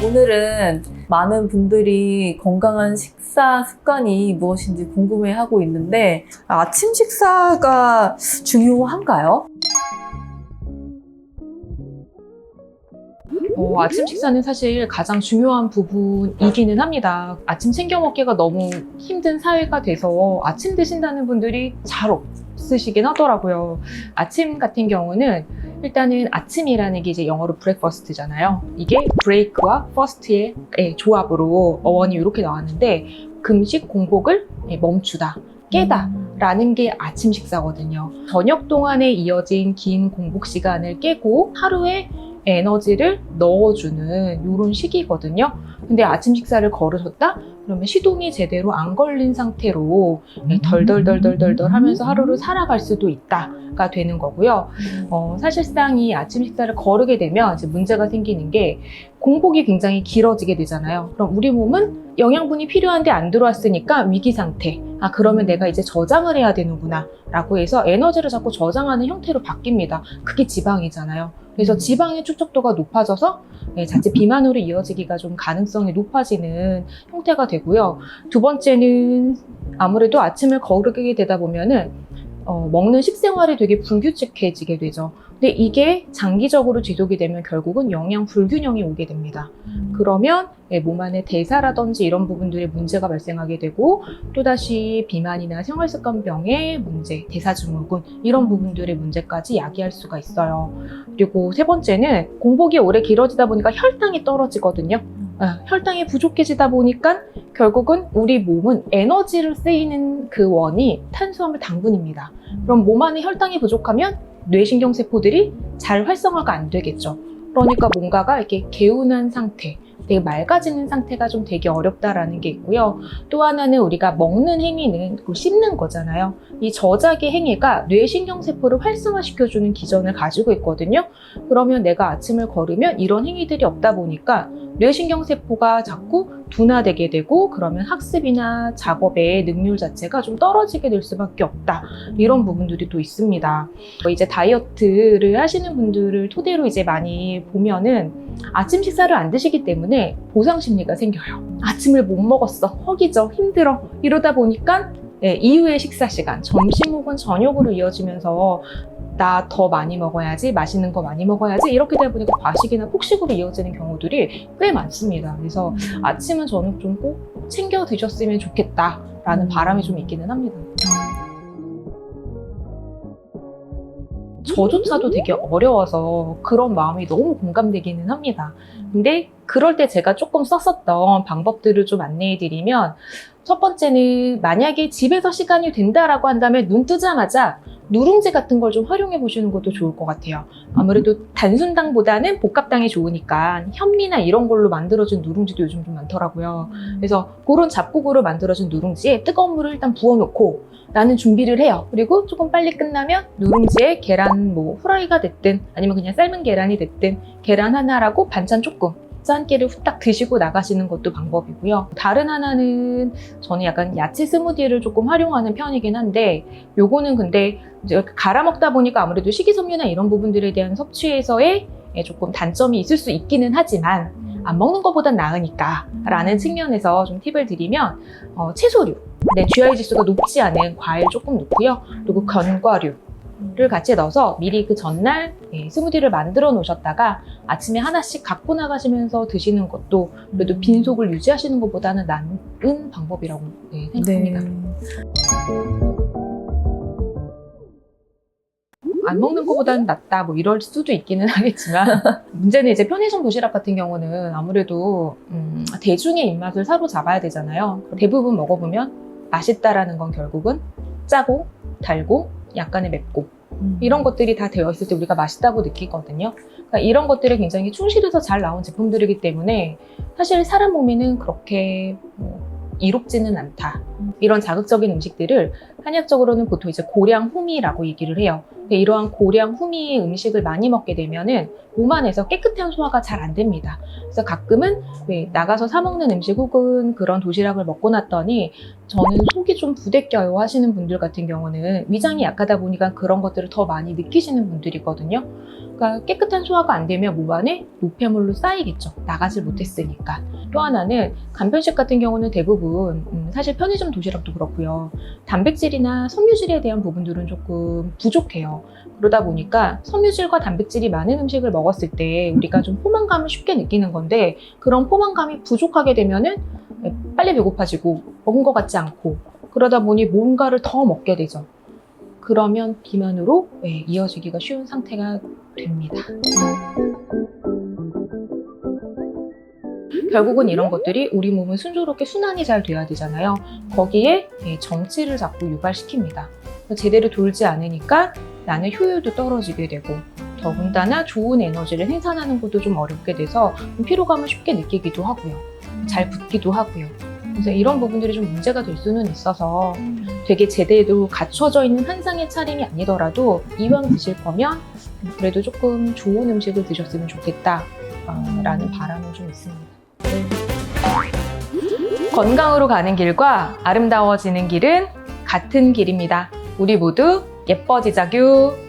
오늘은 많은 분들이 건강한 식사 습관이 무엇인지 궁금해하고 있는데 아침 식사가 중요한가요? 아침 식사는 사실 가장 중요한 부분이기는 합니다. 아침 챙겨 먹기가 너무 힘든 사회가 돼서 아침 드신다는 분들이 잘 없으시긴 하더라고요. 아침 같은 경우는 일단은 아침이라는 게 이제 영어로 브렉퍼스트잖아요. 이게 브레이크와 퍼스트의 조합으로 어원이 이렇게 나왔는데 금식 공복을 멈추다, 깨다 라는 게 아침 식사거든요. 저녁 동안에 이어진 긴 공복 시간을 깨고 하루에 에너지를 넣어주는 이런 시기거든요. 근데 아침 식사를 거르셨다? 그러면 시동이 제대로 안 걸린 상태로 덜덜덜덜덜 하면서 하루를 살아갈 수도 있다가 되는 거고요. 사실상 이 아침 식사를 거르게 되면 이제 문제가 생기는 게 공복이 굉장히 길어지게 되잖아요. 그럼 우리 몸은 영양분이 필요한데 안 들어왔으니까 위기 상태. 그러면 내가 이제 저장을 해야 되는구나 라고 해서 에너지를 자꾸 저장하는 형태로 바뀝니다. 그게 지방이잖아요. 그래서 지방의 축적도가 높아져서 자칫 비만으로 이어지기가 좀 가능성이 높아지는 형태가 되고요. 두 번째는 아무래도 아침을 거르게 되다 보면은 먹는 식생활이 되게 불규칙해지게 되죠. 근데 이게 장기적으로 지속이 되면 결국은 영양 불균형이 오게 됩니다. 그러면 몸 안에 대사라든지 이런 부분들에 문제가 발생하게 되고 또다시 비만이나 생활습관병의 문제, 대사증후군 이런 부분들의 문제까지 야기할 수가 있어요. 그리고 세 번째는 공복이 오래 길어지다 보니까 혈당이 떨어지거든요. 혈당이 부족해지다 보니까 결국은 우리 몸은 에너지를 쓰이는 그 원이 탄수화물 당분입니다. 그럼 몸 안에 혈당이 부족하면 뇌신경세포들이 잘 활성화가 안 되겠죠. 그러니까 뭔가가 이렇게 개운한 상태, 되게 맑아지는 상태가 좀 되게 어렵다라는 게 있고요. 또 하나는 우리가 먹는 행위는 씹는 거잖아요. 이 저작의 행위가 뇌신경세포를 활성화시켜주는 기전을 가지고 있거든요. 그러면 내가 아침을 거르면 이런 행위들이 없다 보니까 뇌신경세포가 자꾸 둔화되게 되고 그러면 학습이나 작업의 능률 자체가 좀 떨어지게 될 수밖에 없다. 이런 부분들이 또 있습니다. 이제 다이어트를 하시는 분들을 토대로 이제 많이 보면은 아침 식사를 안 드시기 때문에 보상 심리가 생겨요. 아침을 못 먹었어, 허기져, 힘들어 이러다 보니까 이후의 식사 시간, 점심 혹은 저녁으로 이어지면서 나 더 많이 먹어야지, 맛있는 거 많이 먹어야지 이렇게 되다 보니까 과식이나 폭식으로 이어지는 경우들이 꽤 많습니다. 그래서 아침은 저는 좀 꼭 챙겨 드셨으면 좋겠다라는 바람이 좀 있기는 합니다. 저조차도 되게 어려워서 그런 마음이 너무 공감되기는 합니다. 근데 그럴 때 제가 조금 썼었던 방법들을 좀 안내해 드리면 첫 번째는 만약에 집에서 시간이 된다라고 한다면 눈 뜨자마자 누룽지 같은 걸 좀 활용해 보시는 것도 좋을 것 같아요. 아무래도 단순당보다는 복합당이 좋으니까 현미나 이런 걸로 만들어진 누룽지도 요즘 좀 많더라고요. 그래서 그런 잡곡으로 만들어진 누룽지에 뜨거운 물을 일단 부어놓고 나는 준비를 해요. 그리고 조금 빨리 끝나면 누룽지에 계란 후라이가 됐든 아니면 그냥 삶은 계란이 됐든 계란 하나라고 반찬 조금 한 끼를 후딱 드시고 나가시는 것도 방법이고요. 다른 하나는 저는 약간 야채 스무디를 조금 활용하는 편이긴 한데 요거는 근데 이제 갈아 먹다 보니까 아무래도 식이섬유나 이런 부분들에 대한 섭취에서의 조금 단점이 있을 수 있기는 하지만 안 먹는 것보단 나으니까 라는 측면에서 좀 팁을 드리면 채소류, GI 지수가 높지 않은 과일 조금 넣고요. 그리고 견과류를 같이 넣어서 미리 그 전날 스무디를 만들어 놓으셨다가 아침에 하나씩 갖고 나가시면서 드시는 것도 그래도 빈속을 유지하시는 것보다는 나은 방법이라고 생각합니다. 네. 안 먹는 것보다는 낫다 이럴 수도 있기는 하겠지만 문제는 이제 편의점 도시락 같은 경우는 아무래도 대중의 입맛을 사로잡아야 되잖아요. 대부분 먹어보면 맛있다라는 건 결국은 짜고 달고 약간의 맵고 이런 것들이 다 되어 있을 때 우리가 맛있다고 느끼거든요. 그러니까 이런 것들이 굉장히 충실해서 잘 나온 제품들이기 때문에 사실 사람 몸에는 그렇게 이롭지는 않다. 이런 자극적인 음식들을 한약적으로는 보통 이제 고량 호미라고 얘기를 해요. 근데 이러한 고량 후미의 음식을 많이 먹게 되면은 몸 안에서 깨끗한 소화가 잘 안 됩니다. 그래서 가끔은 왜 나가서 사 먹는 음식 혹은 그런 도시락을 먹고 났더니 저는 속이 좀 부대껴요 하시는 분들 같은 경우는 위장이 약하다 보니까 그런 것들을 더 많이 느끼시는 분들이거든요. 그러니까 깨끗한 소화가 안 되면 몸 안에 노폐물로 쌓이겠죠. 나가질 못했으니까. 또 하나는 간편식 같은 경우는 대부분 사실 편의점 도시락도 그렇고요. 단백질이나 섬유질에 대한 부분들은 조금 부족해요. 그러다 보니까 섬유질과 단백질이 많은 음식을 먹었을 때 우리가 좀 포만감을 쉽게 느끼는 건데 그런 포만감이 부족하게 되면은 빨리 배고파지고 먹은 것 같지 않고 그러다 보니 뭔가를 더 먹게 되죠. 그러면 비만으로 이어지기가 쉬운 상태가 됩니다. 결국은 이런 것들이 우리 몸은 순조롭게 순환이 잘 돼야 되잖아요. 거기에 정치를 자꾸 유발시킵니다. 제대로 돌지 않으니까 나는 효율도 떨어지게 되고 더군다나 좋은 에너지를 생산하는 것도 좀 어렵게 돼서 피로감을 쉽게 느끼기도 하고요. 잘 붓기도 하고요. 그래서 이런 부분들이 좀 문제가 될 수는 있어서 되게 제대로 갖춰져 있는 한상의 차림이 아니더라도 이왕 드실 거면 그래도 조금 좋은 음식을 드셨으면 좋겠다 라는 바람은 좀 있습니다. 건강으로 가는 길과 아름다워지는 길은 같은 길입니다. 우리 모두 예뻐지자규.